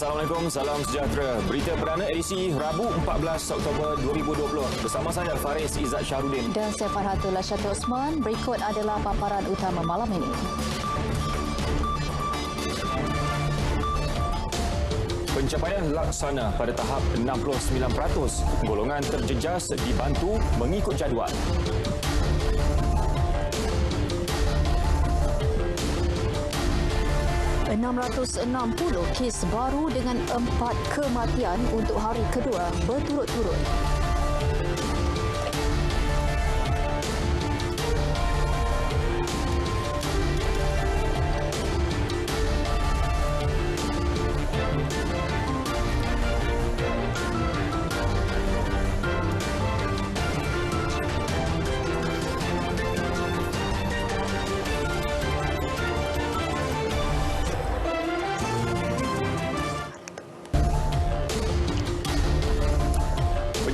Assalamualaikum, salam sejahtera. Berita perdana edisi Rabu 14 Oktober 2020. Bersama saya Faris Izzat Syahrudin. Dan saya Farhatul Lasyatu Osman. Berikut adalah paparan utama malam ini. Pencapaian laksana pada tahap 69%. Golongan terjejas dibantu mengikut jadual. .660 kes baru dengan 4 kematian untuk hari kedua berturut-turut.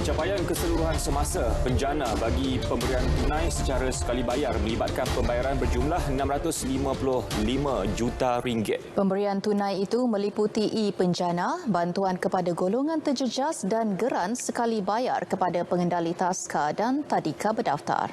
Pencapaian keseluruhan semasa penjana bagi pemberian tunai secara sekali bayar melibatkan pembayaran berjumlah RM655 juta. Pemberian tunai itu meliputi e-penjana, bantuan kepada golongan terjejas dan geran sekali bayar kepada pengendali taska dan tadika berdaftar.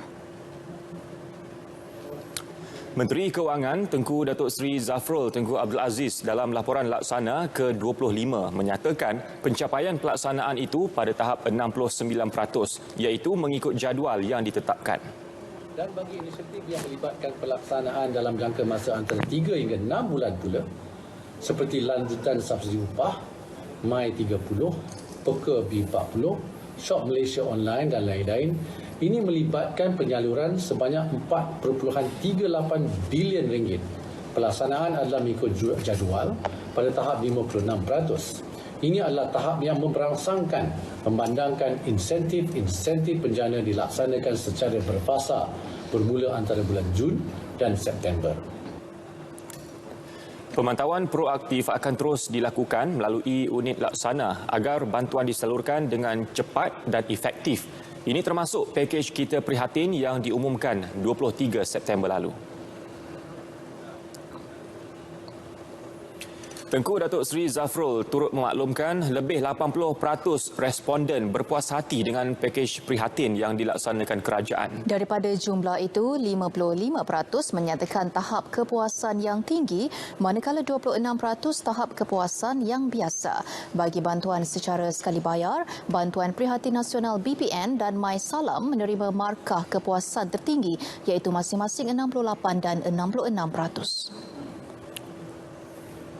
Menteri Keuangan Tengku Datuk Seri Zafrul Tengku Abdul Aziz dalam laporan laksana ke-25 menyatakan pencapaian pelaksanaan itu pada tahap 69%, iaitu mengikut jadual yang ditetapkan. Dan bagi inisiatif yang melibatkan pelaksanaan dalam jangka masa antara 3 hingga 6 bulan pula, seperti lanjutan subsidi upah, MY 30, Peka B40, Shop Malaysia Online dan lain-lain, ini melibatkan penyaluran sebanyak 4.38 bilion ringgit. Pelaksanaan adalah mengikut jadual pada tahap 56%. Ini adalah tahap yang memberangsangkan memandangkan insentif penjana dilaksanakan secara berfasa bermula antara bulan Jun dan September. Pemantauan proaktif akan terus dilakukan melalui unit laksana agar bantuan disalurkan dengan cepat dan efektif. Ini termasuk pakej Kita Prihatin yang diumumkan 23 September lalu. Tengku Datuk Seri Zafrul turut memaklumkan lebih 80% responden berpuas hati dengan pakej Prihatin yang dilaksanakan kerajaan. Daripada jumlah itu, 55% menyatakan tahap kepuasan yang tinggi, manakala 26% tahap kepuasan yang biasa. Bagi bantuan secara sekali bayar, Bantuan Prihatin Nasional BPN dan MySalam menerima markah kepuasan tertinggi, iaitu masing-masing 68% dan 66%.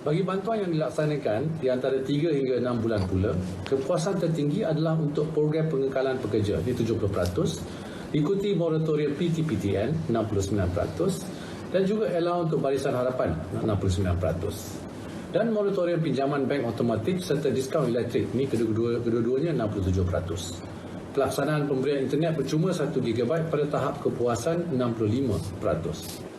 Bagi bantuan yang dilaksanakan di antara 3 hingga 6 bulan pula, kepuasan tertinggi adalah untuk program pengekalan pekerja di 70%, diikuti moratorium PTPTN 69% dan juga allowance untuk barisan harapan 69%. Dan moratorium pinjaman bank automatik serta diskaun elektrik, ini kedua-duanya 67%. Pelaksanaan pemberian internet percuma 1 GB pada tahap kepuasan 65%.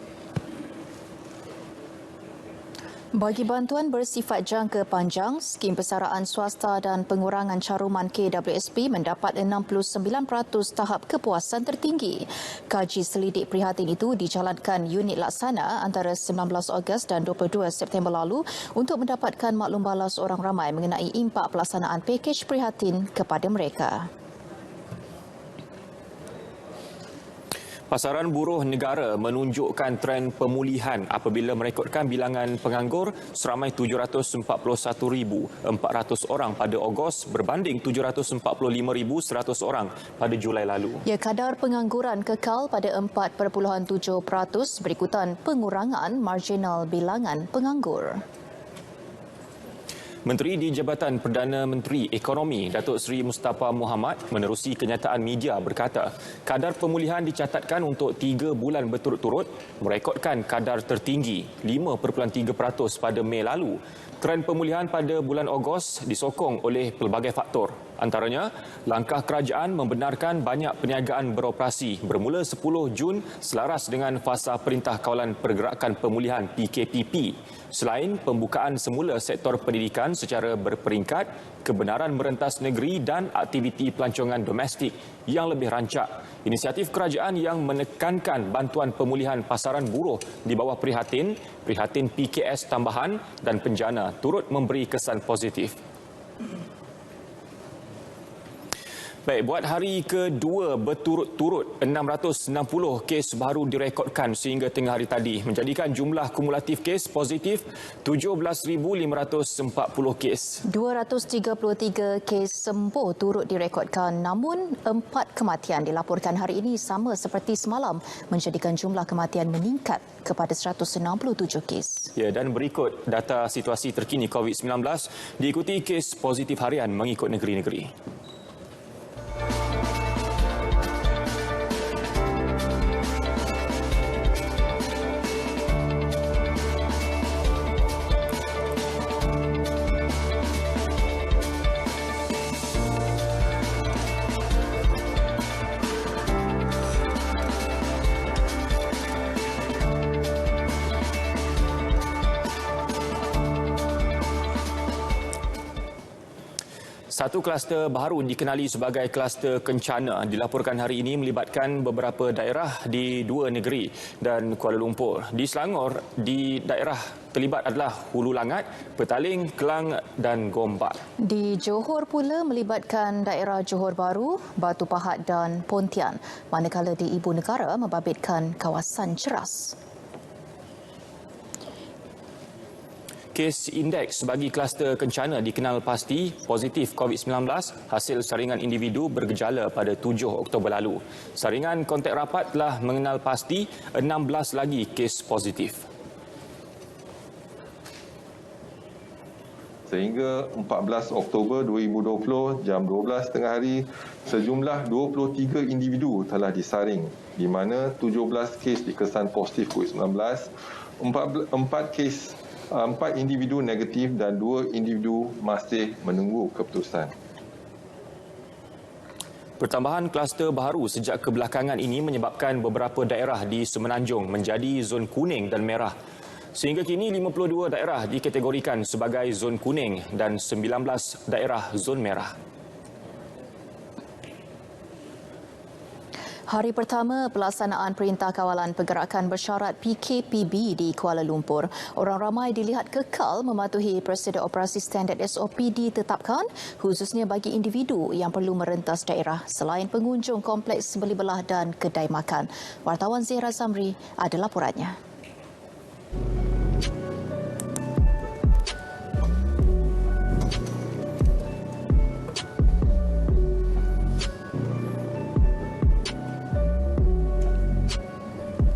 Bagi bantuan bersifat jangka panjang, skim persaraan swasta dan pengurangan caruman KWSP mendapat 69% tahap kepuasan tertinggi. Kaji selidik prihatin itu dijalankan unit laksana antara 19 Ogos dan 22 September lalu untuk mendapatkan maklum balas orang ramai mengenai impak pelaksanaan pakej prihatin kepada mereka. Pasaran buruh negara menunjukkan tren pemulihan apabila merekodkan bilangan penganggur seramai 741,400 orang pada Ogos berbanding 745,100 orang pada Julai lalu. Ya, kadar pengangguran kekal pada 4.7% berikutan pengurangan marginal bilangan penganggur. Menteri di Jabatan Perdana Menteri Ekonomi Datuk Seri Mustafa Mohamad menerusi kenyataan media berkata, kadar pemulihan dicatatkan untuk 3 bulan berturut-turut merekodkan kadar tertinggi 5.3% pada Mei lalu. Tren pemulihan pada bulan Ogos disokong oleh pelbagai faktor. Antaranya, langkah kerajaan membenarkan banyak perniagaan beroperasi bermula 10 Jun selaras dengan fasa Perintah Kawalan Pergerakan Pemulihan PKPP. Selain pembukaan semula sektor pendidikan secara berperingkat, kebenaran merentas negeri dan aktiviti pelancongan domestik yang lebih rancak. Inisiatif kerajaan yang menekankan bantuan pemulihan pasaran buruh di bawah prihatin PKS tambahan dan penjana turut memberi kesan positif. Baik, buat hari kedua berturut-turut 660 kes baru direkodkan sehingga tengah hari tadi, menjadikan jumlah kumulatif kes positif 17,540 kes. 233 kes sembuh turut direkodkan, namun 4 kematian dilaporkan hari ini sama seperti semalam, menjadikan jumlah kematian meningkat kepada 167 kes. Ya, dan berikut data situasi terkini COVID-19 diikuti kes positif harian mengikut negeri-negeri. Satu kluster baru dikenali sebagai kluster kencana dilaporkan hari ini melibatkan beberapa daerah di dua negeri dan Kuala Lumpur. Di Selangor, di daerah terlibat adalah Hulu Langat, Petaling, Kelang dan Gombak. Di Johor pula melibatkan daerah Johor Bahru, Batu Pahat dan Pontian, manakala di Ibu Negara membabitkan kawasan Ceras. Kes indeks bagi kluster kencana dikenal pasti positif COVID-19 hasil saringan individu bergejala pada 7 Oktober lalu. Saringan kontak rapat telah mengenal pasti 16 lagi kes positif. Sehingga 14 Oktober 2020 jam 12 tengah hari, sejumlah 23 individu telah disaring di mana 17 kes dikesan positif COVID-19, 4 individu negatif dan 2 individu masih menunggu keputusan. Pertambahan kluster baru sejak kebelakangan ini menyebabkan beberapa daerah di Semenanjung menjadi zon kuning dan merah. Sehingga kini 52 daerah dikategorikan sebagai zon kuning dan 19 daerah zon merah. Hari pertama pelaksanaan Perintah Kawalan Pergerakan Bersyarat PKPB di Kuala Lumpur, orang ramai dilihat kekal mematuhi prosedur operasi standard SOP ditetapkan, khususnya bagi individu yang perlu merentas daerah selain pengunjung kompleks beli belah dan kedai makan. Wartawan Zehra Zamri ada laporannya.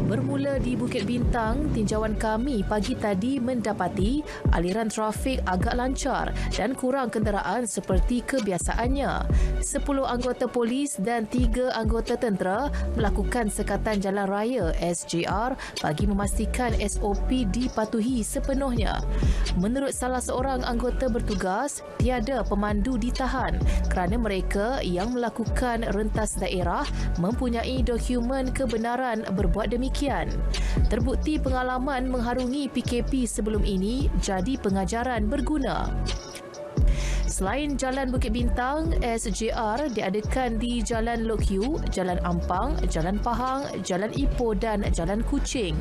Bermula di Bukit Bintang, tinjauan kami pagi tadi mendapati aliran trafik agak lancar dan kurang kenderaan seperti kebiasaannya. 10 anggota polis dan 3 anggota tentera melakukan sekatan jalan raya SJR bagi memastikan SOP dipatuhi sepenuhnya. Menurut salah seorang anggota bertugas, tiada pemandu ditahan kerana mereka yang melakukan rentas daerah mempunyai dokumen kebenaran berbuat demikian. Terbukti pengalaman mengharungi PKP sebelum ini jadi pengajaran berguna. Selain Jalan Bukit Bintang, SJR diadakan di Jalan Lok Yu, Jalan Ampang, Jalan Pahang, Jalan Ipoh dan Jalan Kuching.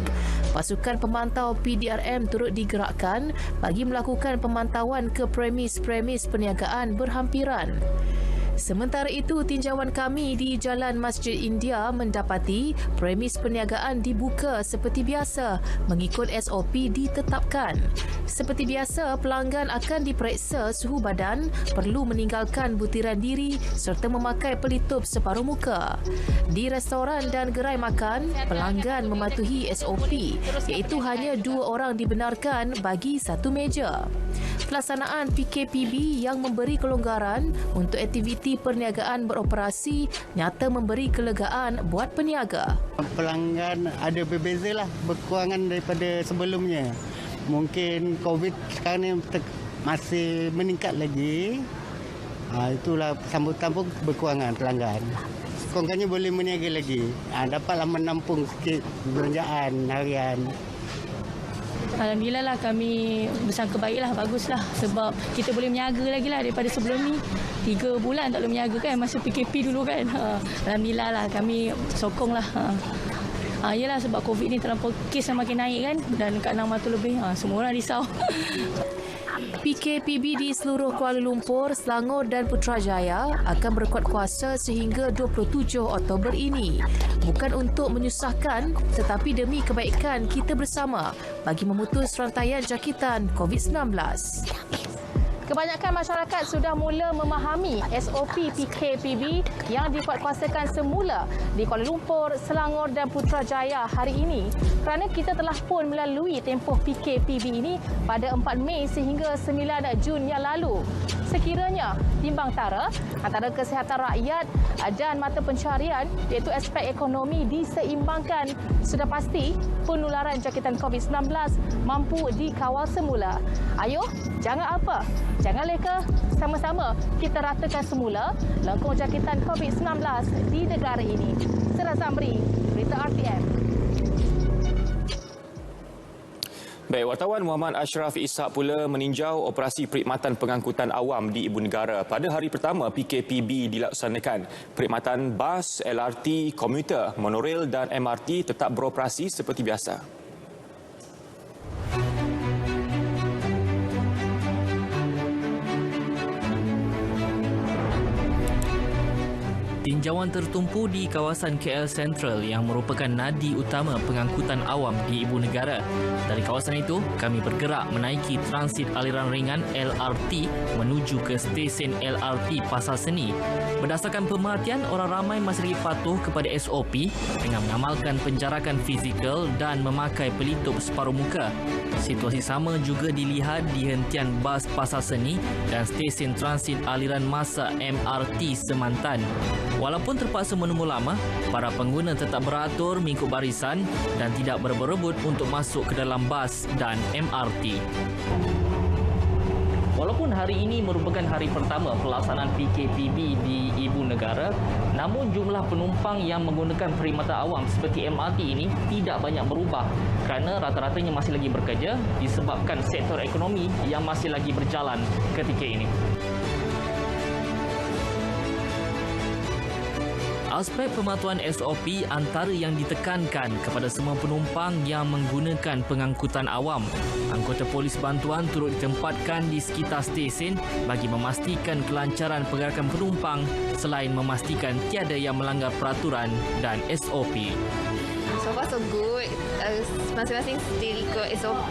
Pasukan pemantau PDRM turut digerakkan bagi melakukan pemantauan ke premis-premis perniagaan berhampiran. Sementara itu, tinjauan kami di Jalan Masjid India mendapati premis perniagaan dibuka seperti biasa mengikut SOP ditetapkan. Seperti biasa, pelanggan akan diperiksa suhu badan, perlu meninggalkan butiran diri serta memakai pelitup separuh muka. Di restoran dan gerai makan, pelanggan mematuhi SOP iaitu hanya 2 orang dibenarkan bagi satu meja. Pelaksanaan PKPB yang memberi kelonggaran untuk aktiviti perniagaan beroperasi nyata memberi kelegaan buat peniaga. Pelanggan ada berbeza lah, berkurangan daripada sebelumnya. Mungkin COVID sekarang ni masih meningkat lagi. Itulah sambutan pun berkurangan pelanggan. Sekongkannya boleh meniaga lagi. Dapatlah menampung sikit belanjaan harian. Alhamdulillah lah, kami bersangka baiklah, baguslah sebab kita boleh meniaga lagi lah daripada sebelum ni. 3 bulan tak boleh meniaga kan, masa PKP dulu kan. Alhamdulillah lah, kami sokong lah. Yelah sebab COVID ni terlampau kes yang makin naik kan, dan kat 600 lebih, semua orang risau. PKPB di seluruh Kuala Lumpur, Selangor dan Putrajaya akan berkuat kuasa sehingga 27 Oktober ini. Bukan untuk menyusahkan tetapi demi kebaikan kita bersama bagi memutus rantaian jangkitan COVID-19. Kebanyakan masyarakat sudah mula memahami SOP PKPB yang dikuatkuasakan semula di Kuala Lumpur, Selangor dan Putrajaya hari ini, kerana kita telah pun melalui tempoh PKPB ini pada 4 Mei sehingga 9 Jun yang lalu. Sekiranya timbang tara antara kesihatan rakyat dan mata pencarian iaitu aspek ekonomi diseimbangkan, sudah pasti penularan jangkitan COVID-19 mampu dikawal semula. Ayo, jangan apa? Jangan leka, sama-sama kita ratakan semula lengkung jangkitan COVID-19 di negara ini. Sarah Zamri, Berita RTM. Baik, wartawan Muhammad Ashraf Ishak pula meninjau operasi perkhidmatan pengangkutan awam di Ibu Negara. Pada hari pertama PKPB dilaksanakan, perkhidmatan bas, LRT, komuter, monorail dan MRT tetap beroperasi seperti biasa. Tinjauan tertumpu di kawasan KL Sentral yang merupakan nadi utama pengangkutan awam di Ibu Negara. Dari kawasan itu, kami bergerak menaiki transit aliran ringan LRT menuju ke stesen LRT Pasar Seni. Berdasarkan pemerhatian, orang ramai masih lagi patuh kepada SOP dengan mengamalkan penjarakan fizikal dan memakai pelitup separuh muka. Situasi sama juga dilihat di hentian bas Pasar Seni dan stesen transit aliran masa MRT Semantan. Walaupun terpaksa menunggu lama, para pengguna tetap beratur mengikut barisan dan tidak berebut-rebut untuk masuk ke dalam bas dan MRT. Walaupun hari ini merupakan hari pertama pelaksanaan PKPB di Ibu Negara, namun jumlah penumpang yang menggunakan perkhidmatan awam seperti MRT ini tidak banyak berubah kerana rata-ratanya masih lagi bekerja disebabkan sektor ekonomi yang masih lagi berjalan ketika ini. Aspek pematuhan SOP antara yang ditekankan kepada semua penumpang yang menggunakan pengangkutan awam. Anggota polis bantuan turut ditempatkan di sekitar stesen bagi memastikan kelancaran pergerakan penumpang selain memastikan tiada yang melanggar peraturan dan SOP. So far so good. Masing-masing still ikut SOP,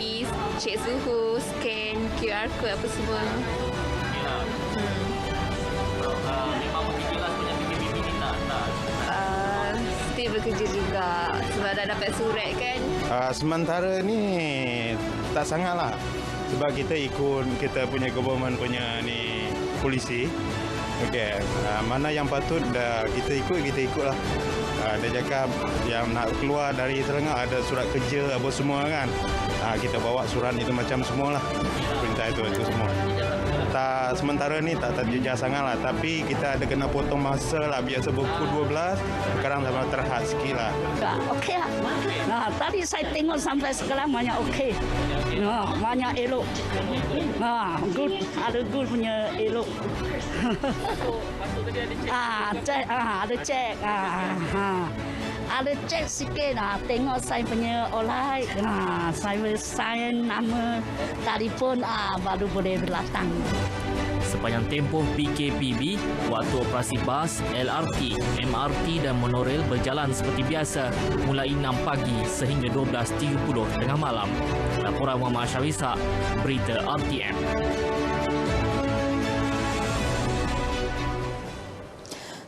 cek suhu, scan, QR code apa semua. Still bekerja juga sebab dah dapat surat kan. Sementara ni tak sangatlah sebab kita ikut kita punya government punya ni polisi. Okey, mana yang patut dah kita ikutlah. Dia cakap yang nak keluar dari Selangor ada surat kerja apa semua kan. Kita bawa surat itu macam semualah. Perintah itu semua. Tak, sementara ni tak terjejas sangatlah, tapi kita ada kena potong masa lah. Biasa pukul 12, sekarang sama terhad sikit lah. Okey lah. Tadi saya tengok sampai sekarang banyak okey. Banyak elok. Good, ada good punya elok. Ada cek. Ada cek sikit lah. Tengok saya punya online. Saya sign nama telefon baru boleh datang. Sepanjang tempoh PKPB, waktu operasi bas, LRT, MRT dan monorail berjalan seperti biasa mulai 6 pagi sehingga 12.30 tengah malam. Laporan Muhammad Ashraf Ishak, Berita RTM.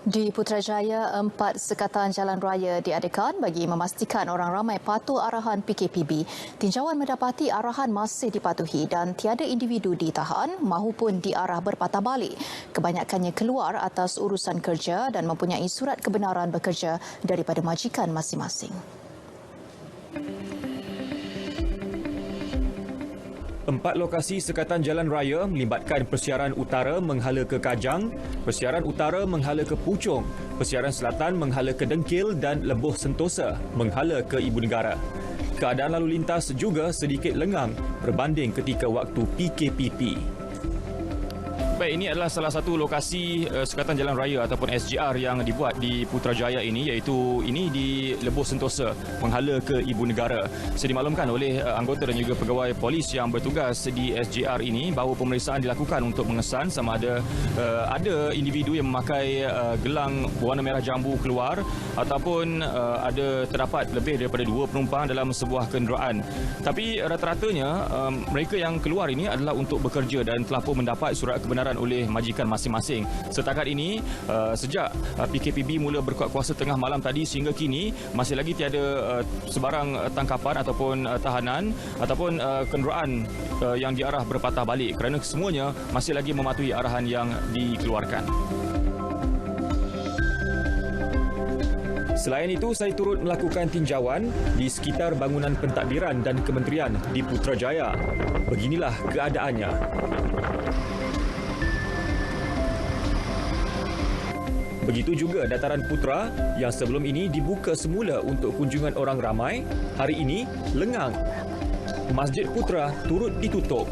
Di Putrajaya, 4 sekatan jalan raya diadakan bagi memastikan orang ramai patuh arahan PKPB. Tinjauan mendapati arahan masih dipatuhi dan tiada individu ditahan mahupun diarah berpatah balik. Kebanyakannya keluar atas urusan kerja dan mempunyai surat kebenaran bekerja daripada majikan masing-masing. 4 lokasi sekatan jalan raya melibatkan Persiaran Utara menghala ke Kajang, Persiaran Utara menghala ke Puchong, Persiaran Selatan menghala ke Dengkil dan Lebuh Sentosa menghala ke Ibu Negara. Keadaan lalu lintas juga sedikit lengang berbanding ketika waktu PKPP. Baik, ini adalah salah satu lokasi sekatan jalan raya ataupun SJR yang dibuat di Putrajaya ini, iaitu ini di Lebuh Sentosa menghala ke Ibu Negara. Saya dimaklumkan oleh anggota dan juga pegawai polis yang bertugas di SJR ini bahawa pemeriksaan dilakukan untuk mengesan sama ada individu yang memakai gelang berwarna merah jambu keluar ataupun ada terdapat lebih daripada 2 penumpang dalam sebuah kenderaan. Tapi rata-ratanya mereka yang keluar ini adalah untuk bekerja dan telah pun mendapat surat kebenaran oleh majikan masing-masing. Setakat ini, sejak PKPB mula berkuat kuasa tengah malam tadi sehingga kini, masih lagi tiada sebarang tangkapan ataupun tahanan ataupun kenderaan yang diarah berpatah balik kerana semuanya masih lagi mematuhi arahan yang dikeluarkan. Selain itu, saya turut melakukan tinjauan di sekitar bangunan pentadbiran dan kementerian di Putrajaya. Beginilah keadaannya. Begitu juga Dataran Putra yang sebelum ini dibuka semula untuk kunjungan orang ramai, hari ini lengang. Masjid Putra turut ditutup.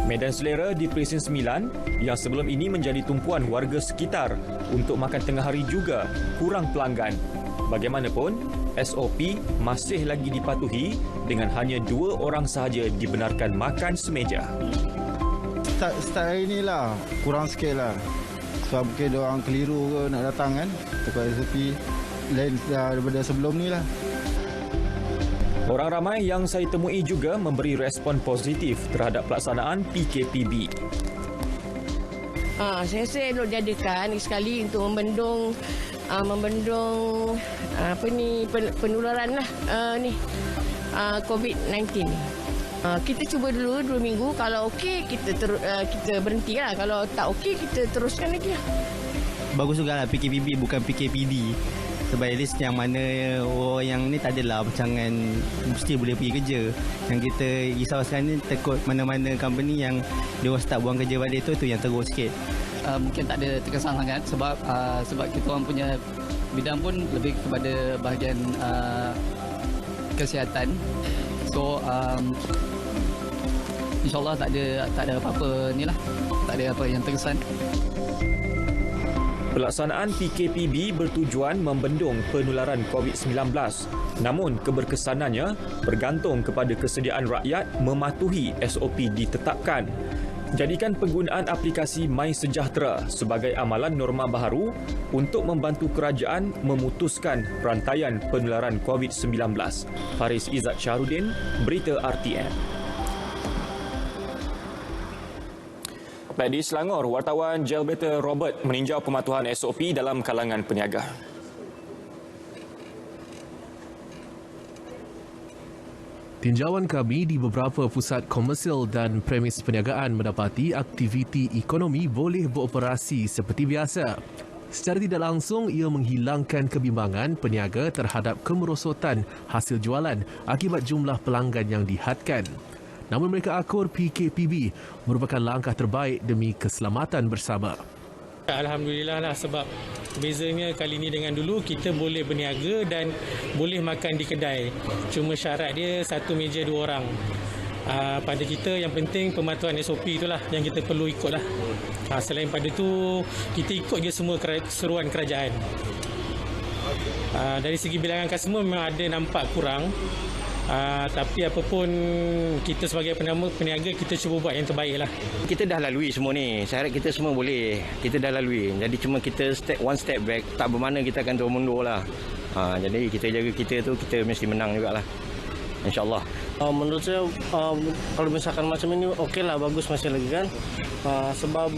Medan Selera di Presin 9 yang sebelum ini menjadi tumpuan warga sekitar untuk makan tengah hari juga kurang pelanggan. Bagaimanapun, SOP masih lagi dipatuhi dengan hanya 2 orang sahaja dibenarkan makan semeja. Start hari ni lah, kurang sikit lah. Sebab mungkin orang keliru ke nak datang kan. Tukar SOP lain daripada sebelum ni lah. Orang ramai yang saya temui juga memberi respon positif terhadap pelaksanaan PKPB. Saya rasa elok diadakan sekali untuk membendung penularan lah COVID-19 ni. Kita cuba dulu 2 minggu, kalau okey kita berhenti lah, kalau tak okey kita teruskan lagi lah. Bagus juga lah PKPB bukan PKPD. Sebab at least yang mana orang yang ni tak adalah pecangan mesti boleh pergi kerja. Yang kita risau sekarang ni takut mana-mana company yang dia orang start buang kerja balik tu yang teruk sikit. Mungkin tak ada terkesan sangat sebab kita orang punya bidang pun lebih kepada bahagian kesihatan. So InsyaAllah tak ada apa-apa ni lah. Tak ada apa yang terkesan. Pelaksanaan PKPB bertujuan membendung penularan COVID-19. Namun keberkesanannya bergantung kepada kesediaan rakyat mematuhi SOP ditetapkan. Jadikan penggunaan aplikasi MySejahtera sebagai amalan norma baharu untuk membantu kerajaan memutuskan rantaian penularan COVID-19. Faris Izzat Syahrudin, Berita RTM. Baik, di Selangor, wartawan Jailbird Robert meninjau pematuhan SOP dalam kalangan peniaga. Tinjauan kami di beberapa pusat komersial dan premis perniagaan mendapati aktiviti ekonomi boleh beroperasi seperti biasa. Secara tidak langsung, ia menghilangkan kebimbangan peniaga terhadap kemerosotan hasil jualan akibat jumlah pelanggan yang dihadkan. Namun mereka akur PKPB merupakan langkah terbaik demi keselamatan bersama. Alhamdulillah lah, sebab bezanya kali ini dengan dulu, kita boleh berniaga dan boleh makan di kedai. Cuma syarat dia 1 meja 2 orang. Pada kita yang penting pematuhan SOP itulah yang kita perlu ikut lah. Selain pada itu, kita ikut je semua seruan kerajaan. Dari segi bilangan customer memang ada nampak kurang. Tapi apapun, kita sebagai peniaga kita cuba buat yang terbaik lah. Kita dah lalui semua ni. Saya harap kita semua boleh. Kita dah lalui. Jadi cuma kita one step back. Tak bermakna kita akan turun mundur lah. Jadi kita jaga kita tu, kita mesti menang jugalah. InsyaAllah. Menurut saya, kalau misalkan macam ini, okey lah, bagus masih lagi kan. Sebab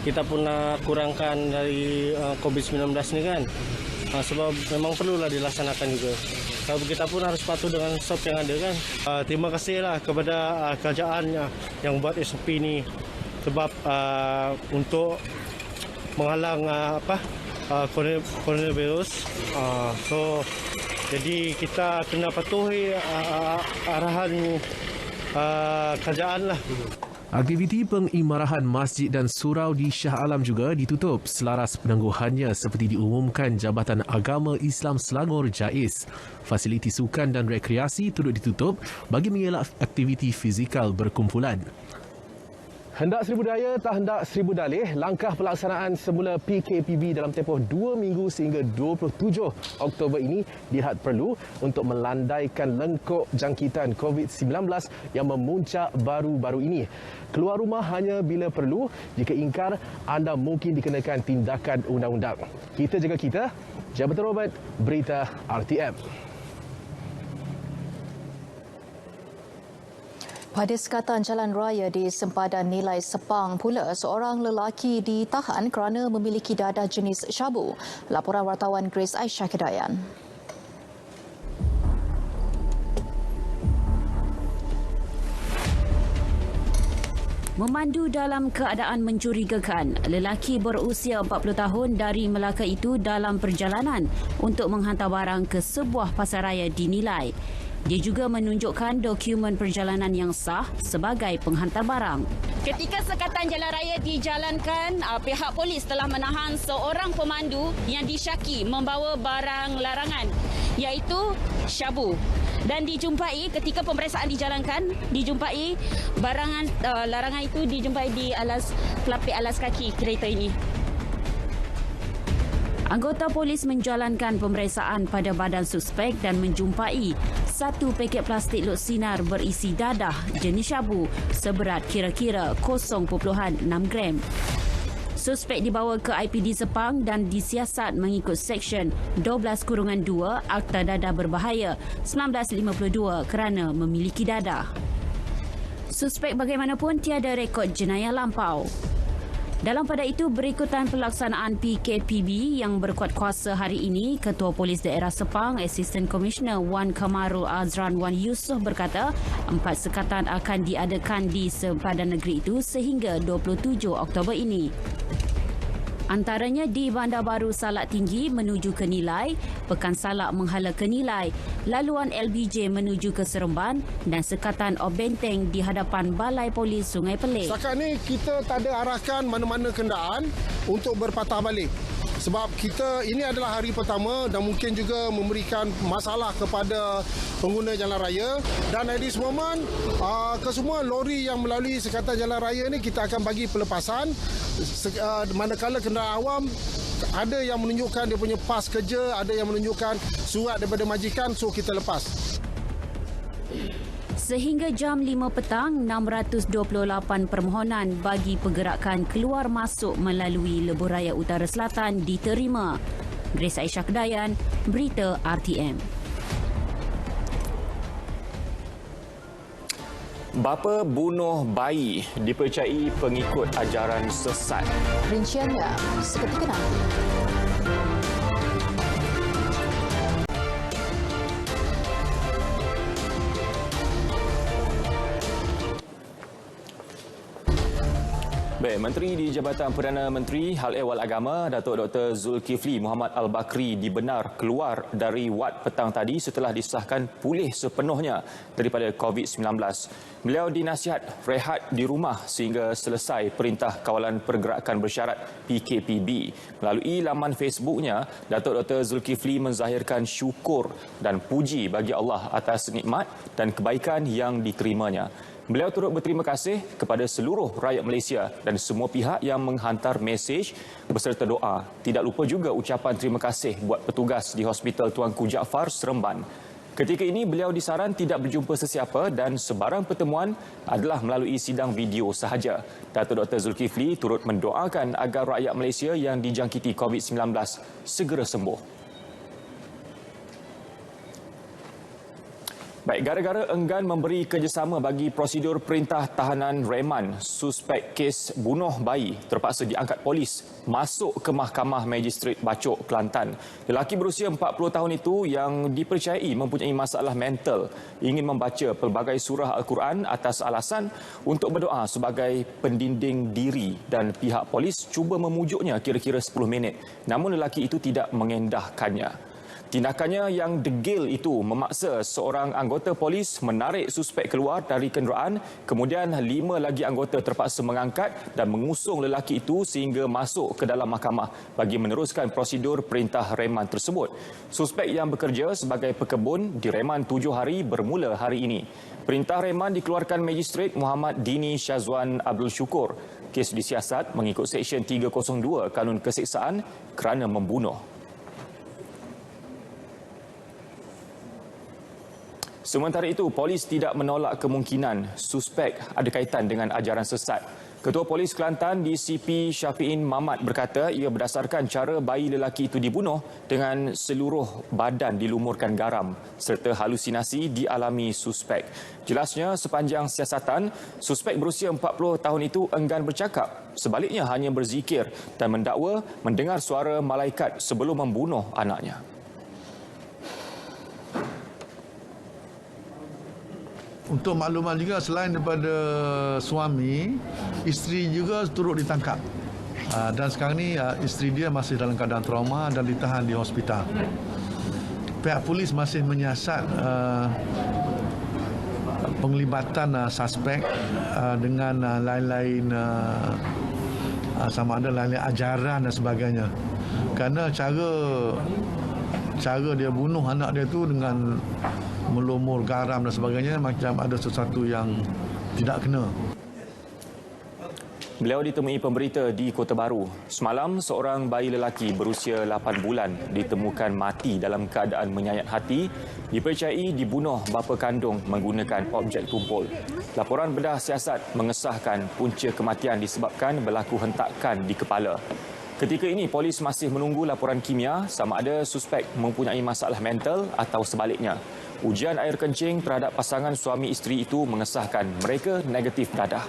kita pun nak kurangkan dari COVID-19 ni kan. Sebab memang perlulah dilaksanakan juga. Kita pun harus patuh dengan SOP yang ada kan. Terima kasihlah kepada kerajaan yang buat SOP ni. Sebab untuk menghalang coronavirus. So jadi kita kena patuhi arahan kerajaan lah. Aktiviti pengimarahan masjid dan surau di Shah Alam juga ditutup selaras penangguhannya seperti diumumkan Jabatan Agama Islam Selangor JAIS. Fasiliti sukan dan rekreasi turut ditutup bagi mengelak aktiviti fizikal berkumpulan. Hendak seribu daya, tak hendak seribu dalih, langkah pelaksanaan semula PKPB dalam tempoh 2 minggu sehingga 27 Oktober ini dilihat perlu untuk melandaikan lengkuk jangkitan COVID-19 yang memuncak baru-baru ini. Keluar rumah hanya bila perlu, jika ingkar, anda mungkin dikenakan tindakan undang-undang. Kita jaga kita, Jabatan Robert, Berita RTM. Pada sekatan jalan raya di sempadan Nilai Sepang pula, seorang lelaki ditahan kerana memiliki dadah jenis syabu. Laporan wartawan Grace Aisyah Kedayan. Memandu dalam keadaan mencurigakan, lelaki berusia 40 tahun dari Melaka itu dalam perjalanan untuk menghantar barang ke sebuah pasaraya di Nilai. Dia juga menunjukkan dokumen perjalanan yang sah sebagai penghantar barang. Ketika sekatan jalan raya dijalankan, pihak polis telah menahan seorang pemandu yang disyaki membawa barang larangan, iaitu syabu. Dan dijumpai ketika pemeriksaan dijalankan, dijumpai barangan larangan itu dijumpai di pelapik alas kaki kereta ini. Anggota polis menjalankan pemeriksaan pada badan suspek dan menjumpai satu paket plastik lot sinar berisi dadah jenis syabu seberat kira-kira 0.6 gram. Suspek dibawa ke IPD Sepang dan disiasat mengikut Seksyen 12-2 Akta Dadah Berbahaya 1952 kerana memiliki dadah. Suspek bagaimanapun tiada rekod jenayah lampau. Dalam pada itu, berikutan pelaksanaan PKPB yang berkuat kuasa hari ini, Ketua Polis Daerah Sepang, Assistant Commissioner Wan Kamarul Azran Wan Yusof berkata, 4 sekatan akan diadakan di sempadan negeri itu sehingga 27 Oktober ini. Antaranya di Bandar Baru Salak Tinggi menuju ke Nilai, Pekan Salak menghala ke Nilai, laluan LBJ menuju ke Seremban dan sekatan Obenteng di hadapan Balai Polis Sungai Pelik. Setakat ni kita tak ada arahkan mana-mana kenderaan untuk berpatah balik. Sebab kita ini adalah hari pertama dan mungkin juga memberikan masalah kepada pengguna jalan raya. Dan at this moment, kesemua lori yang melalui sekatan jalan raya ni kita akan bagi pelepasan. Manakala kenderaan awam ada yang menunjukkan dia punya pas kerja, ada yang menunjukkan surat daripada majikan, so kita lepas. Sehingga jam 5 petang, 628 permohonan bagi pergerakan keluar masuk melalui Lebuh Raya Utara Selatan diterima. Grace Aisyah Kedayan, Berita RTM. Bapa bunuh bayi dipercayai pengikut ajaran sesat. Rinciannya seketika nanti. Baik, Menteri di Jabatan Perdana Menteri Hal Ehwal Agama Datuk Dr. Zulkifli Muhammad Al-Bakri dibenar keluar dari wad petang tadi setelah disahkan pulih sepenuhnya daripada COVID-19. Beliau dinasihat rehat di rumah sehingga selesai Perintah Kawalan Pergerakan Bersyarat PKPB. Melalui laman Facebooknya, Datuk Dr. Zulkifli menzahirkan syukur dan puji bagi Allah atas nikmat dan kebaikan yang diterimanya. Beliau turut berterima kasih kepada seluruh rakyat Malaysia dan semua pihak yang menghantar mesej beserta doa. Tidak lupa juga ucapan terima kasih buat petugas di Hospital Tuanku Jaafar, Seremban. Ketika ini beliau disaran tidak berjumpa sesiapa dan sebarang pertemuan adalah melalui sidang video sahaja. Datuk Dr. Zulkifli turut mendoakan agar rakyat Malaysia yang dijangkiti COVID-19 segera sembuh. Baik, gara-gara enggan memberi kerjasama bagi prosedur perintah tahanan reman, suspek kes bunuh bayi terpaksa diangkat polis masuk ke Mahkamah Magistrate Bacok, Kelantan. Lelaki berusia 40 tahun itu yang dipercayai mempunyai masalah mental ingin membaca pelbagai surah Al-Quran atas alasan untuk berdoa sebagai pendinding diri dan pihak polis cuba memujuknya kira-kira 10 minit. Namun lelaki itu tidak mengendahkannya. Tindakannya yang degil itu memaksa seorang anggota polis menarik suspek keluar dari kenderaan, kemudian 5 lagi anggota terpaksa mengangkat dan mengusung lelaki itu sehingga masuk ke dalam mahkamah bagi meneruskan prosedur perintah reman tersebut. Suspek yang bekerja sebagai pekebun direman 7 hari bermula hari ini. Perintah reman dikeluarkan Magistrat Muhammad Dini Syazwan Abdul Syukur. Kes disiasat mengikut Seksyen 302 Kanun Keseksaan kerana membunuh. Sementara itu, polis tidak menolak kemungkinan suspek ada kaitan dengan ajaran sesat. Ketua Polis Kelantan DCP Syafiin Mamat berkata ia berdasarkan cara bayi lelaki itu dibunuh dengan seluruh badan dilumurkan garam serta halusinasi dialami suspek. Jelasnya sepanjang siasatan, suspek berusia 40 tahun itu enggan bercakap. Sebaliknya hanya berzikir dan mendakwa mendengar suara malaikat sebelum membunuh anaknya. Untuk makluman juga, selain daripada suami, isteri juga turut ditangkap. Dan sekarang ni isteri dia masih dalam keadaan trauma dan ditahan di hospital. Pihak polis masih menyiasat penglibatan suspek dengan lain-lain sama ada lain-lain ajaran dan sebagainya. Kerana cara dia bunuh anak dia tu dengan melumur garam dan sebagainya, macam ada sesuatu yang tidak kena. Beliau ditemui pemberita di Kota Baru. Semalam, seorang bayi lelaki berusia 8 bulan ditemukan mati dalam keadaan menyayat hati, dipercayai dibunuh bapa kandung menggunakan objek tumpul. Laporan bedah siasat mengesahkan punca kematian disebabkan berlaku hentakan di kepala. Ketika ini, polis masih menunggu laporan kimia sama ada suspek mempunyai masalah mental atau sebaliknya. Ujian air kencing terhadap pasangan suami isteri itu mengesahkan mereka negatif dadah.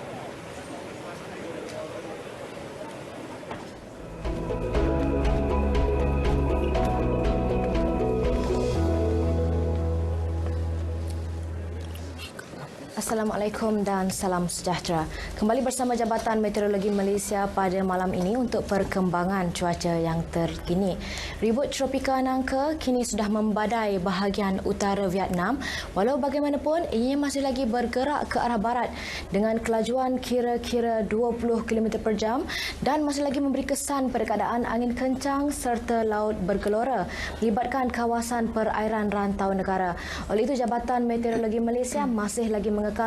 Assalamualaikum dan salam sejahtera. Kembali bersama Jabatan Meteorologi Malaysia pada malam ini untuk perkembangan cuaca yang terkini. Ribut tropika Nangka kini sudah membadai bahagian utara Vietnam. Walau bagaimanapun, ianya masih lagi bergerak ke arah barat dengan kelajuan kira-kira 20 km per jam dan masih lagi memberi kesan pada keadaan angin kencang serta laut bergelora melibatkan kawasan perairan rantau negara. Oleh itu, Jabatan Meteorologi Malaysia masih lagi mengekalkan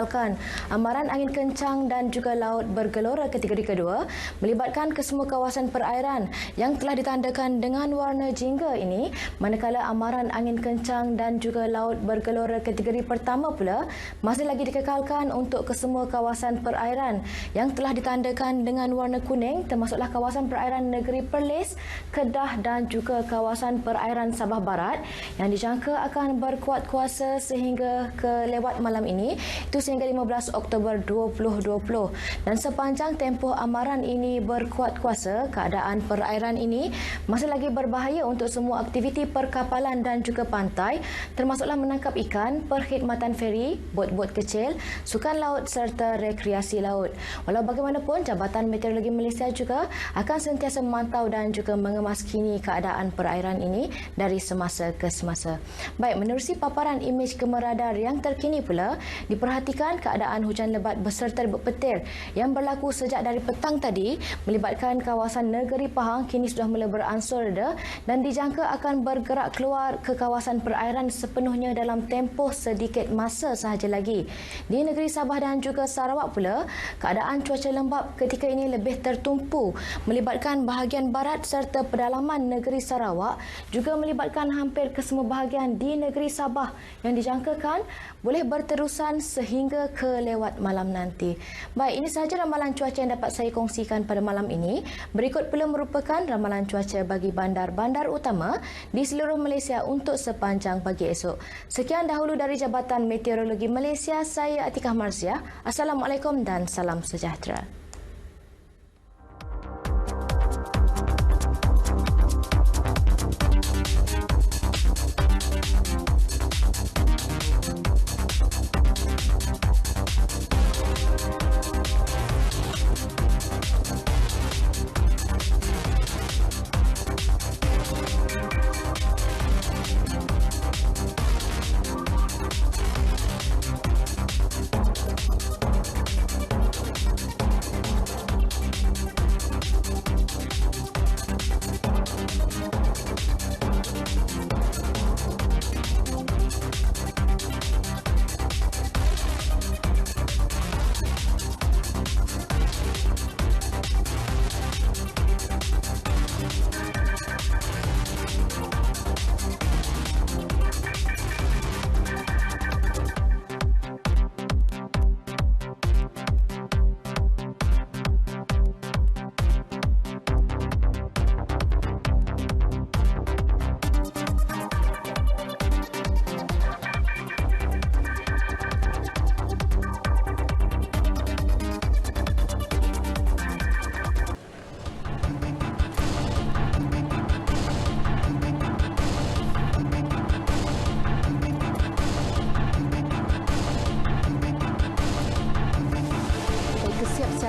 amaran angin kencang dan juga laut bergelora kategori kedua melibatkan kesemua kawasan perairan yang telah ditandakan dengan warna jingga ini, manakala amaran angin kencang dan juga laut bergelora kategori pertama pula masih lagi dikekalkan untuk kesemua kawasan perairan yang telah ditandakan dengan warna kuning, termasuklah kawasan perairan negeri Perlis, Kedah dan juga kawasan perairan Sabah Barat yang dijangka akan berkuat kuasa sehingga ke lewat malam ini, itu sehingga 15 Oktober 2020. Dan sepanjang tempoh amaran ini berkuat kuasa, keadaan perairan ini masih lagi berbahaya untuk semua aktiviti perkapalan dan juga pantai, termasuklah menangkap ikan, perkhidmatan feri, bot-bot kecil, sukan laut serta rekreasi laut. Walau bagaimanapun, Jabatan Meteorologi Malaysia juga akan sentiasa memantau dan juga mengemas keadaan perairan ini dari semasa ke semasa. Baik, menerusi paparan imej kamera radar yang terkini pula, diperhatikan keadaan hujan lebat beserta ribut petir yang berlaku sejak dari petang tadi melibatkan kawasan negeri Pahang kini sudah mula beransur reda dan dijangka akan bergerak keluar ke kawasan perairan sepenuhnya dalam tempoh sedikit masa sahaja lagi. Di negeri Sabah dan juga Sarawak pula, keadaan cuaca lembap ketika ini lebih tertumpu melibatkan bahagian barat serta pedalaman negeri Sarawak, juga melibatkan hampir kesemua bahagian di negeri Sabah yang dijangkakan boleh berterusan sehingga ke lewat malam nanti. Baik, ini sahaja ramalan cuaca yang dapat saya kongsikan pada malam ini. Berikut pula merupakan ramalan cuaca bagi bandar-bandar utama di seluruh Malaysia untuk sepanjang pagi esok. Sekian dahulu dari Jabatan Meteorologi Malaysia, saya Atikah Marziah. Assalamualaikum dan salam sejahtera.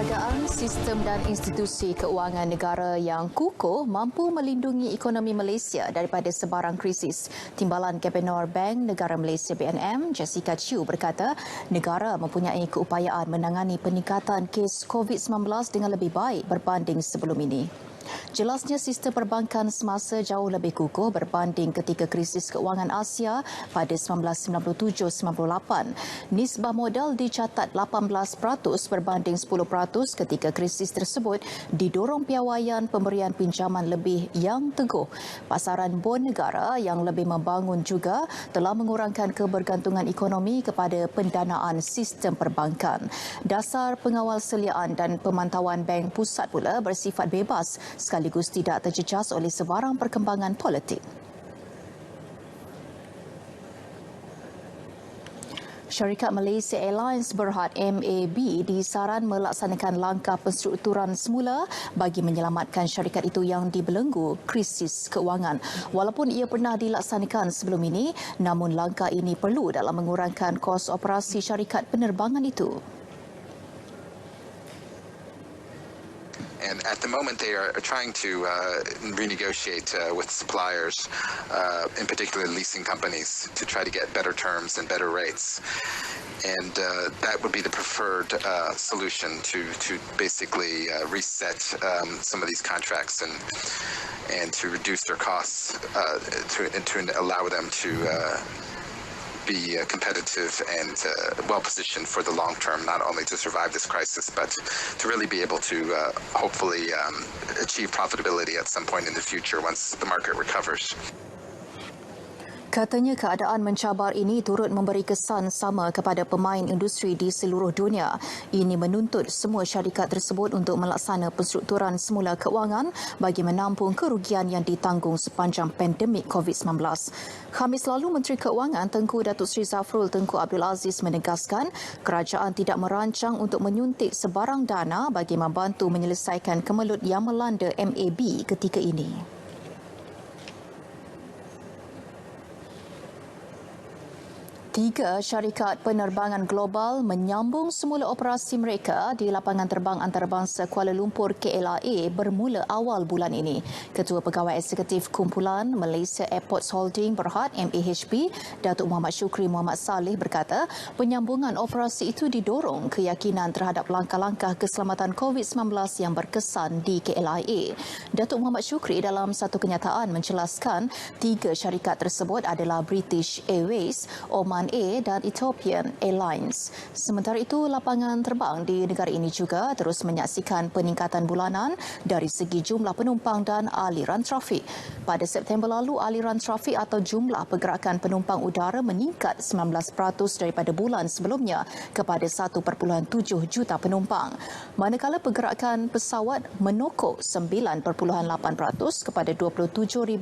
Perniagaan, sistem dan institusi keuangan negara yang kukuh mampu melindungi ekonomi Malaysia daripada sebarang krisis. Timbalan Gubernur Bank Negara Malaysia BNM, Jessica Chew berkata, negara mempunyai keupayaan menangani peningkatan kes COVID-19 dengan lebih baik berbanding sebelum ini. Jelasnya sistem perbankan semasa jauh lebih kukuh berbanding ketika krisis keuangan Asia pada 1997-98. Nisbah modal dicatat 18% berbanding 10% ketika krisis tersebut didorong piawaian pemberian pinjaman lebih yang teguh. Pasaran bon negara yang lebih membangun juga telah mengurangkan kebergantungan ekonomi kepada pendanaan sistem perbankan. Dasar pengawal seliaan dan pemantauan bank pusat pula bersifat bebas sekaligus tidak terjejas oleh sebarang perkembangan politik. Syarikat Malaysia Airlines Berhad MAB disaran melaksanakan langkah penstrukturan semula bagi menyelamatkan syarikat itu yang dibelenggu krisis keuangan. Walaupun ia pernah dilaksanakan sebelum ini, namun langkah ini perlu dalam mengurangkan kos operasi syarikat penerbangan itu. And at the moment, they are trying to renegotiate with suppliers, in particular leasing companies, to try to get better terms and better rates. And that would be the preferred solution to basically reset some of these contracts and to reduce their costs to allow them to be competitive and well-positioned for the long term, not only to survive this crisis, but to really be able to hopefully achieve profitability at some point in the future once the market recovers. Katanya keadaan mencabar ini turut memberi kesan sama kepada pemain industri di seluruh dunia. Ini menuntut semua syarikat tersebut untuk melaksana penstrukturan semula keuangan bagi menampung kerugian yang ditanggung sepanjang pandemik COVID-19. Khamis lalu, Menteri Keuangan Tengku Datuk Seri Zafrul Tengku Abdul Aziz menegaskan kerajaan tidak merancang untuk menyuntik sebarang dana bagi membantu menyelesaikan kemelut yang melanda MAB ketika ini. Tiga syarikat penerbangan global menyambung semula operasi mereka di lapangan terbang antarabangsa Kuala Lumpur KLIA bermula awal bulan ini. Ketua Pegawai Eksekutif Kumpulan Malaysia Airports Holding Berhad MAHB, Datuk Muhammad Syukri Muhammad Saleh berkata, penyambungan operasi itu didorong keyakinan terhadap langkah-langkah keselamatan COVID-19 yang berkesan di KLIA. Datuk Muhammad Syukri dalam satu kenyataan menjelaskan tiga syarikat tersebut adalah British Airways, Oman Air dan Ethiopian Airlines. Sementara itu, lapangan terbang di negara ini juga terus menyaksikan peningkatan bulanan dari segi jumlah penumpang dan aliran trafik. Pada September lalu, aliran trafik atau jumlah pergerakan penumpang udara meningkat 19% daripada bulan sebelumnya kepada 1.7 juta penumpang. Manakala pergerakan pesawat menokok 9.8% kepada 27,010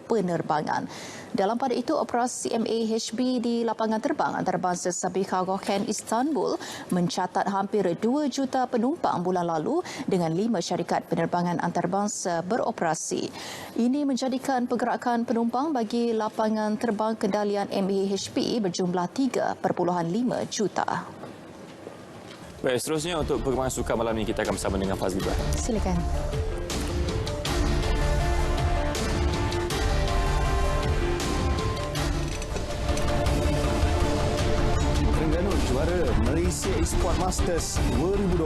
penerbangan. Dalam pada itu, operasi MAHB di lapangan terbang antarabangsa Sabiha Gökçen Istanbul mencatat hampir 2 juta penumpang bulan lalu dengan 5 syarikat penerbangan antarabangsa beroperasi. Ini menjadikan pergerakan penumpang bagi lapangan terbang kendalian MAHB berjumlah 3.5 juta. Baik, seterusnya untuk perkembangan sukan malam ini kita akan bersama dengan Fazli Ibrahim. Silakan. Juara Malaysia Esports Masters 2020.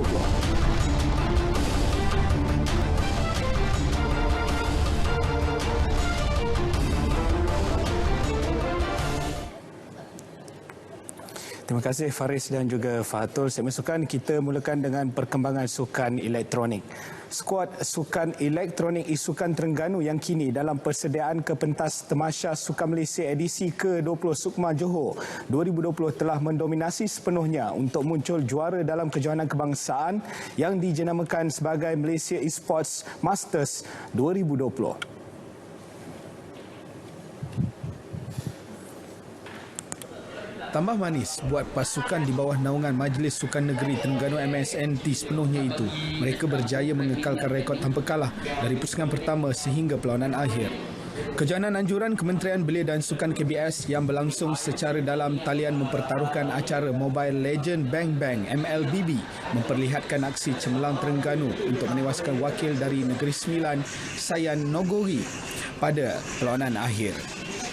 Terima kasih Faris dan juga Fatul. Segmen sukan kita mulakan dengan perkembangan sukan elektronik. Skuad Sukan Elektronik Isukan Terengganu yang kini dalam persediaan ke pentas Tamasya Sukan Malaysia edisi ke-20 Sukma Johor 2020 telah mendominasi sepenuhnya untuk muncul juara dalam kejohanan kebangsaan yang dijenamakan sebagai Malaysia Esports Masters 2020. Tambah manis buat pasukan di bawah naungan Majlis Sukan Negeri Terengganu MSNT sepenuhnya itu. Mereka berjaya mengekalkan rekod tanpa kalah dari pusingan pertama sehingga perlawanan akhir. Kejohanan anjuran Kementerian Belia dan Sukan KBS yang berlangsung secara dalam talian mempertaruhkan acara Mobile Legend Bang Bang MLBB memperlihatkan aksi cemerlang Terengganu untuk menewaskan wakil dari Negeri Sembilan Sayan Nogori pada perlawanan akhir.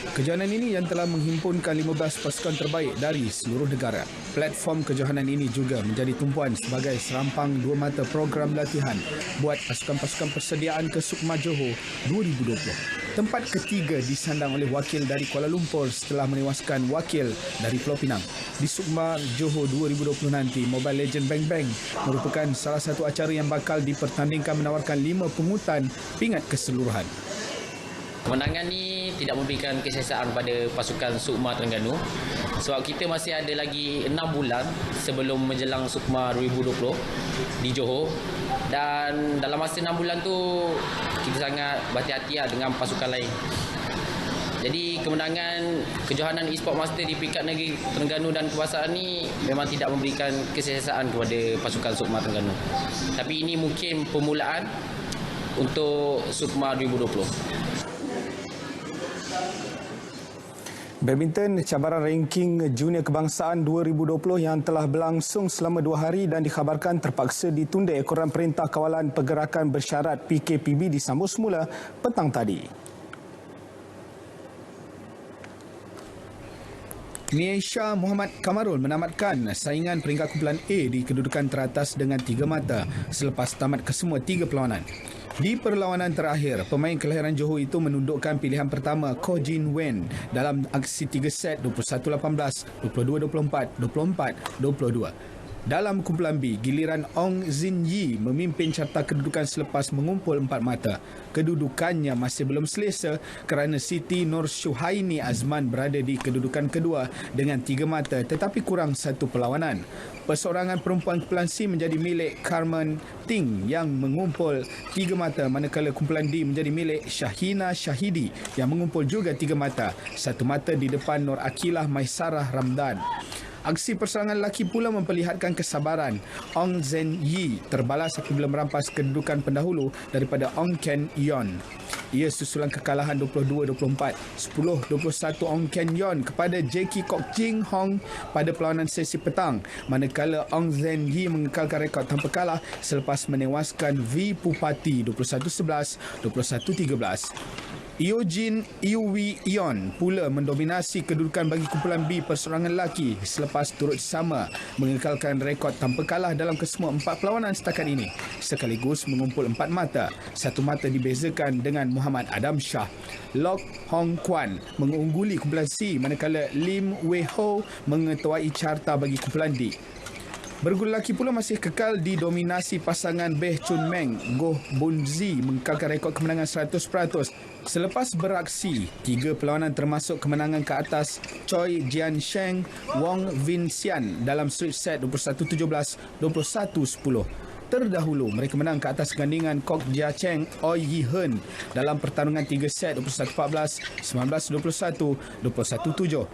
Kejohanan ini yang telah menghimpunkan 15 pasukan terbaik dari seluruh negara. Platform kejohanan ini juga menjadi tumpuan sebagai serampang 2 mata program latihan buat pasukan-pasukan persediaan ke Sukma Johor 2020. Tempat ketiga disandang oleh wakil dari Kuala Lumpur setelah menewaskan wakil dari Pulau Pinang. Di Sukma Johor 2020 nanti, Mobile Legend Bang Bang merupakan salah satu acara yang bakal dipertandingkan menawarkan 5 pungutan pingat keseluruhan. Kemenangan ni tidak memberikan kesesaan pada pasukan Sukma Terengganu sebab kita masih ada lagi 6 bulan sebelum menjelang Sukma 2020 di Johor, dan dalam masa 6 bulan tu kita sangat berhati-hati dengan pasukan lain. Jadi kemenangan kejohanan e-sport master di peringkat negeri Terengganu dan Kebangsaan ni memang tidak memberikan kesesaan kepada pasukan Sukma Terengganu. Tapi ini mungkin permulaan untuk Sukma 2020. Badminton cabaran ranking junior kebangsaan 2020 yang telah berlangsung selama 2 hari dan dikhabarkan terpaksa ditunda ekoran Perintah Kawalan Pergerakan Bersyarat PKPB disambung semula petang tadi. Niaisha Muhammad Kamarul menamatkan saingan peringkat kumpulan A di kedudukan teratas dengan 3 mata selepas tamat kesemua 3 perlawanan. Di perlawanan terakhir, pemain kelahiran Johor itu menundukkan pilihan pertama Ko Jin Wen dalam aksi 3 set 21-18, 22-24, 24-22. Dalam kumpulan B, giliran Ong Zin Yi memimpin carta kedudukan selepas mengumpul 4 mata. Kedudukannya masih belum selesa kerana Siti Nur Syuhaini Azman berada di kedudukan kedua dengan 3 mata tetapi kurang 1 perlawanan. Perseorangan perempuan kumpulan C menjadi milik Carmen Ting yang mengumpul 3 mata, manakala kumpulan D menjadi milik Syahina Syahidi yang mengumpul juga 3 mata, 1 mata di depan Nur Akilah Maisarah Ramdan. Aksi perserangan lelaki pula memperlihatkan kesabaran. Ong Zhen Yi terbalas apabila merampas kedudukan pendahulu daripada Ong Ken Yon. Ia susulan kekalahan 22-24, 10-21 Ong Ken Yon kepada Jackie Kok Jing Hong pada perlawanan sesi petang, manakala Ong Zhen Yi mengekalkan rekod tanpa kalah selepas menewaskan V Pupati 21-11, 21-13. Eugene Iwi Ion pula mendominasi kedudukan bagi kumpulan B perseorangan lelaki selepas turut sama mengekalkan rekod tanpa kalah dalam kesemua 4 perlawanan setakat ini sekaligus mengumpul 4 mata. 1 mata dibezakan dengan Muhammad Adam Shah. Lok Hong Kwan mengungguli kumpulan C manakala Lim Wei Ho mengetuai carta bagi kumpulan D. Bergula lelaki pula masih kekal didominasi pasangan Beh Chun Meng, Goh Bun Zi mengekalkan rekod kemenangan 100%. Selepas beraksi 3 perlawanan termasuk kemenangan ke atas Choi Jian Sheng, Wong Vin Sian dalam switch set 21-17, 21-10. Terdahulu, mereka menang ke atas gandingan Kok Jia Cheng, Oi Yi Hen dalam pertarungan 3 set 21-14, 19-21, 21-7.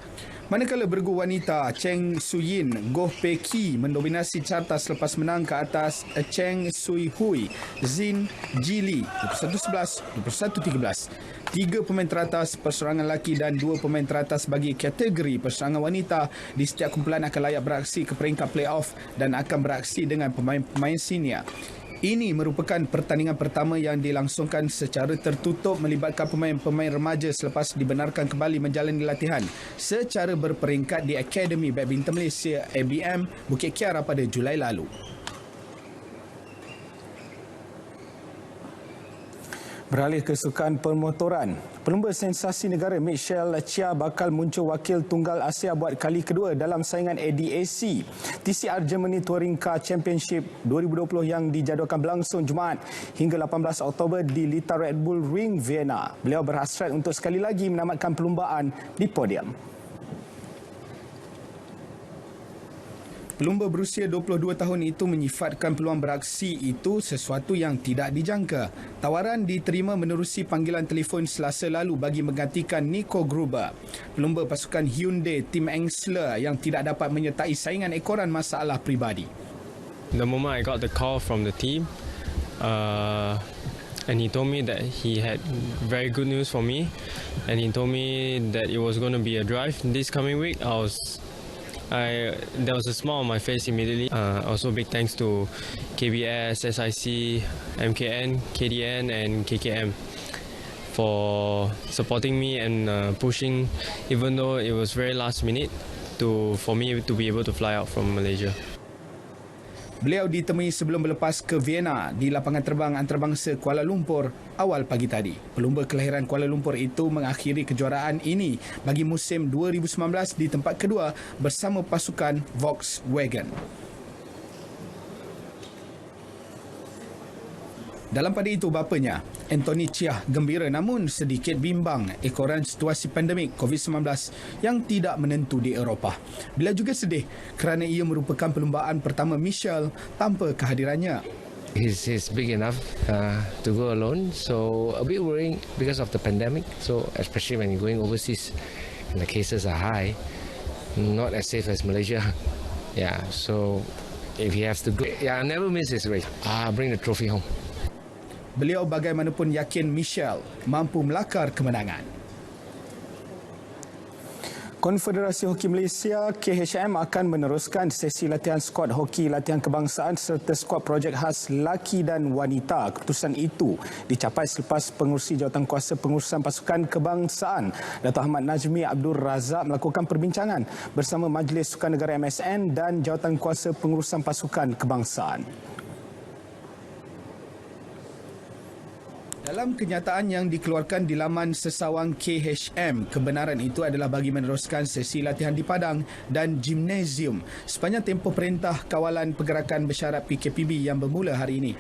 Manakala bergu wanita, Cheng Suyin, Goh Pei Ki mendominasi carta selepas menang ke atas Cheng Sui Hui, Zin Jili 21-11, 21-13. 3 pemain teratas perseorangan lelaki dan 2 pemain teratas bagi kategori perseorangan wanita di setiap kumpulan akan layak beraksi ke peringkat playoff dan akan beraksi dengan pemain-pemain senior. Ini merupakan pertandingan pertama yang dilangsungkan secara tertutup melibatkan pemain-pemain remaja selepas dibenarkan kembali menjalani latihan secara berperingkat di Akademi Badminton Malaysia ABM Bukit Kiara pada Julai lalu. Beralih ke sukan permotoran, pelumba sensasi negara Michelle Chia bakal muncul wakil tunggal Asia buat kali kedua dalam saingan ADAC TCR Germany Touring Car Championship 2020 yang dijadualkan berlangsung Jumaat hingga 18 Oktober di Lita Red Bull Ring, Vienna. Beliau berhasrat untuk sekali lagi menamatkan perlumbaan di podium. Pelumba berusia 22 tahun itu menyifatkan peluang beraksi itu sesuatu yang tidak dijangka. Tawaran diterima menerusi panggilan telefon Selasa lalu bagi menggantikan Nico Gruber, pelumba pasukan Hyundai Tim Engsler yang tidak dapat menyertai saingan ekoran masalah pribadi. The moment I got the call from the team, and he told me that he had very good news for me, and he told me that it was going to be a drive this coming week. There was a smile on my face immediately. Also big thanks to KBS, SIC, MKN, KDN and KKM for supporting me and pushing, even though it was very last minute, for me to be able to fly out from Malaysia. Beliau ditemui sebelum berlepas ke Vienna di lapangan terbang antarabangsa Kuala Lumpur awal pagi tadi. Pelumba kelahiran Kuala Lumpur itu mengakhiri kejuaraan ini bagi musim 2019 di tempat kedua bersama pasukan Volkswagen. Dalam pada itu bapanya, Anthony Chia gembira namun sedikit bimbang ekoran situasi pandemik COVID-19 yang tidak menentu di Eropah. Beliau juga sedih kerana ia merupakan perlumbaan pertama Michelle tanpa kehadirannya. He's big enough to go alone, so a bit worrying because of the pandemic. So especially when you're going overseas and the cases are high, not as safe as Malaysia. Yeah, so if he has to go, I never miss his race. Bring the trophy home. Beliau bagaimanapun yakin Michelle mampu melakar kemenangan. Konfederasi Hoki Malaysia KHM akan meneruskan sesi latihan skuad hoki latihan kebangsaan serta skuad projek khas lelaki dan wanita. Keputusan itu dicapai selepas pengurusi jawatankuasa pengurusan pasukan kebangsaan Dato' Ahmad Najmi Abdul Razak melakukan perbincangan bersama Majlis Sukan Negara MSN dan jawatankuasa pengurusan pasukan kebangsaan. Dalam kenyataan yang dikeluarkan di laman sesawang KHM, kebenaran itu adalah bagi meneruskan sesi latihan di padang dan gimnasium sepanjang tempoh Perintah Kawalan Pergerakan Bersyarat PKPB yang bermula hari ini.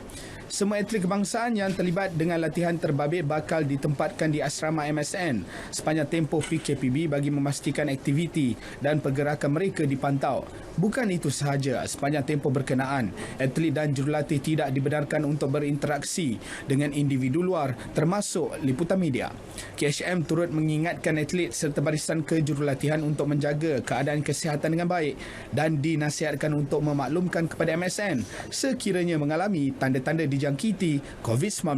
Semua atlet kebangsaan yang terlibat dengan latihan terbabit bakal ditempatkan di asrama MSN sepanjang tempoh PKPB bagi memastikan aktiviti dan pergerakan mereka dipantau. Bukan itu sahaja, sepanjang tempoh berkenaan, atlet dan jurulatih tidak dibenarkan untuk berinteraksi dengan individu luar termasuk liputan media. KHM turut mengingatkan atlet serta barisan kejurulatihan untuk menjaga keadaan kesihatan dengan baik dan dinasihatkan untuk memaklumkan kepada MSN sekiranya mengalami tanda-tanda dijangkiti COVID-19.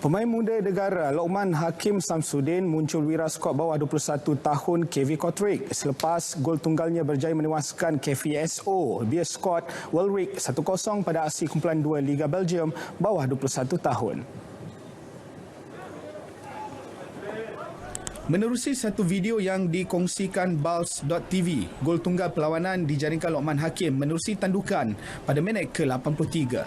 Pemain muda negara Lokman Hakim Samsudin muncul wira skuad bawah 21 tahun KV Kortrijk selepas gol tunggalnya berjaya menewaskan KVSO via skuad Wilrik 1-0 pada aksi kumpulan 2 Liga Belgium bawah 21 tahun. Menerusi satu video yang dikongsikan Bulls.tv, gol tunggal perlawanan dijaringkan Lokman Hakim menerusi tandukan pada minit ke-83.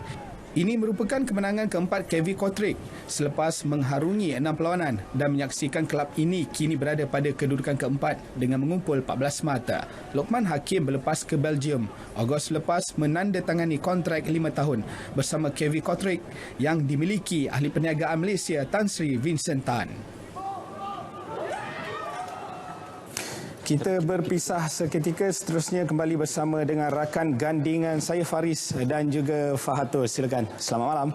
Ini merupakan kemenangan keempat KV Kortrijk selepas mengharungi 6 perlawanan dan menyaksikan kelab ini kini berada pada kedudukan keempat dengan mengumpul 14 mata. Lokman Hakim berlepas ke Belgium Ogos lepas menandatangani kontrak 5 tahun bersama KV Kortrijk yang dimiliki ahli perniagaan Malaysia Tan Sri Vincent Tan. Kita berpisah seketika, seterusnya kembali bersama dengan rakan gandingan saya Faris dan juga Fahatul. Silakan. Selamat malam.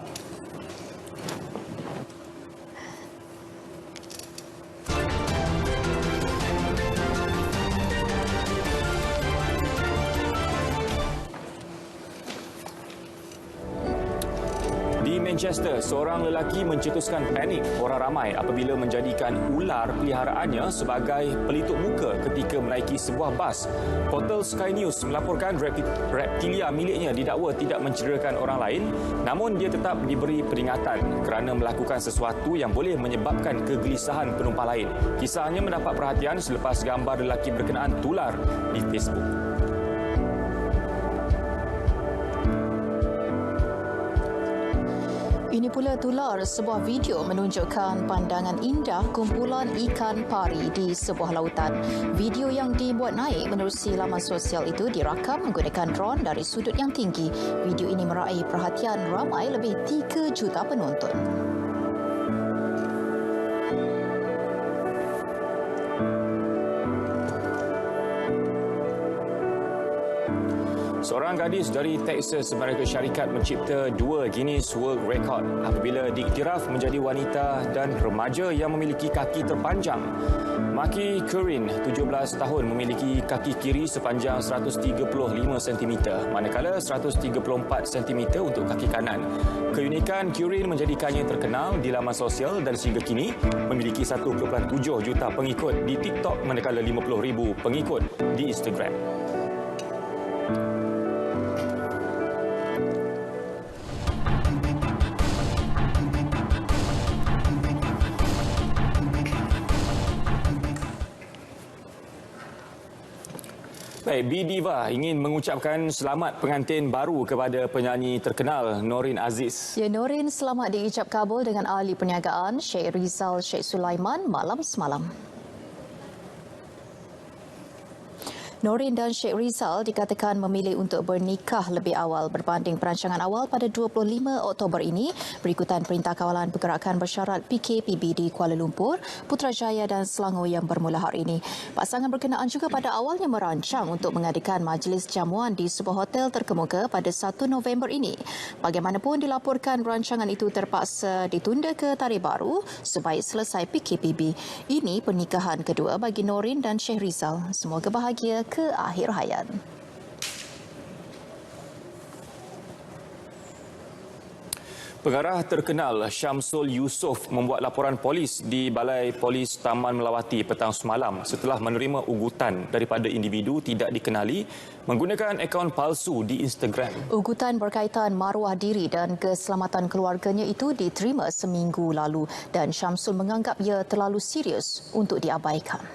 Di Manchester, seorang lelaki mencetuskan panik orang ramai apabila menjadikan ular peliharaannya sebagai pelitup muka ketika menaiki sebuah bas. Portal Sky News melaporkan reptilia miliknya didakwa tidak mencederakan orang lain, namun dia tetap diberi peringatan kerana melakukan sesuatu yang boleh menyebabkan kegelisahan penumpang lain. Kisahnya mendapat perhatian selepas gambar lelaki berkenaan tular di Facebook. Ini pula tular, sebuah video menunjukkan pandangan indah kumpulan ikan pari di sebuah lautan. Video yang dibuat naik menerusi laman sosial itu dirakam menggunakan drone dari sudut yang tinggi. Video ini meraih perhatian ramai lebih 3 juta penonton. Seorang gadis dari Texas, Amerika Syarikat mencipta 2 Guinness World Record apabila diiktiraf menjadi wanita dan remaja yang memiliki kaki terpanjang. Maki Curran, 17 tahun, memiliki kaki kiri sepanjang 135 cm, manakala 134 cm untuk kaki kanan. Keunikan Curran menjadikannya terkenal di laman sosial dan sehingga kini memiliki 1.7 juta pengikut di TikTok manakala 50,000 pengikut di Instagram. Baik, B-Diva ingin mengucapkan selamat pengantin baru kepada penyanyi terkenal Norin Aziz. Ya, Norin selamat diijab kabul dengan ahli perniagaan Sheikh Rizal Sheikh Sulaiman malam semalam. Norin dan Sheikh Rizal dikatakan memilih untuk bernikah lebih awal berbanding perancangan awal pada 25 Oktober ini berikutan Perintah Kawalan Pergerakan Bersyarat PKPB di Kuala Lumpur, Putrajaya dan Selangor yang bermula hari ini. Pasangan berkenaan juga pada awalnya merancang untuk mengadakan majlis jamuan di sebuah hotel terkemuka pada 1 November ini. Bagaimanapun dilaporkan rancangan itu terpaksa ditunda ke tarikh baru sebaik selesai PKPB. Ini pernikahan kedua bagi Norin dan Sheikh Rizal. Semoga bahagia ke akhir hayat. Pengarah terkenal Syamsul Yusof membuat laporan polis di Balai Polis Taman Melawati petang semalam setelah menerima ugutan daripada individu tidak dikenali menggunakan akaun palsu di Instagram. Ugutan berkaitan maruah diri dan keselamatan keluarganya itu diterima seminggu lalu dan Syamsul menganggap ia terlalu serius untuk diabaikan.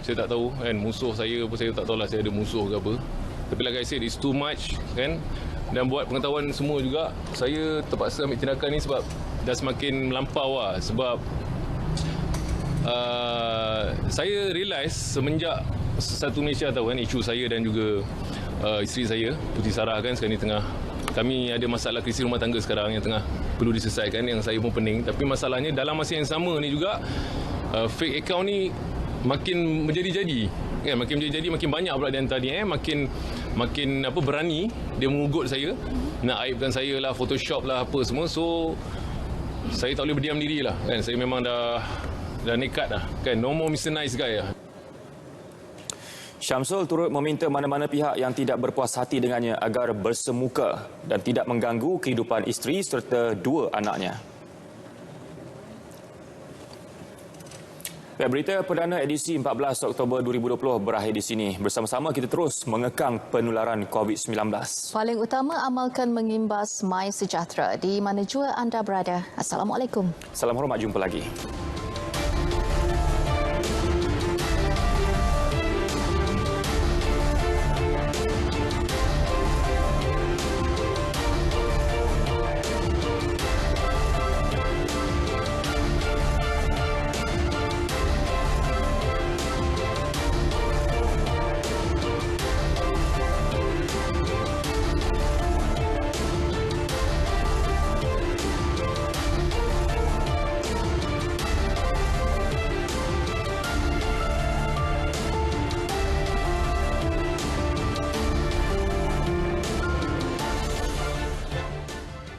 Saya tak tahu kan musuh saya apa, saya tak tahulah saya ada musuh ke apa. Tapi like I said, it's too much kan. Dan buat pengetahuan semua juga, saya terpaksa ambil tindakan ni sebab dah semakin melampau lah. Sebab saya realise semenjak Satu Malaysia tahu kan isu saya dan juga isteri saya Putri Sarah kan sekarang ni tengah, kami ada masalah krisis rumah tangga sekarang yang tengah perlu diselesaikan, yang saya pun pening. Tapi masalahnya dalam masa yang sama ni juga fake account ni makin menjadi-jadi kan, makin menjadi-jadi, makin banyak pula di antara ni makin apa berani dia mengugut saya, nak aibkan saya lah, Photoshop lah apa semua. So saya tak boleh berdiam diri lah kan, saya memang dah nekat dah kan, no more Mr. Nice Guy lah. Syamsul turut meminta mana-mana pihak yang tidak berpuas hati dengannya agar bersemuka dan tidak mengganggu kehidupan isteri serta 2 anaknya. Berita perdana edisi 14 Oktober 2020 berakhir di sini. Bersama-sama kita terus mengekang penularan COVID-19. Paling utama, amalkan mengimbas My Sejahtera di mana jua anda berada. Assalamualaikum. Salam hormat, jumpa lagi.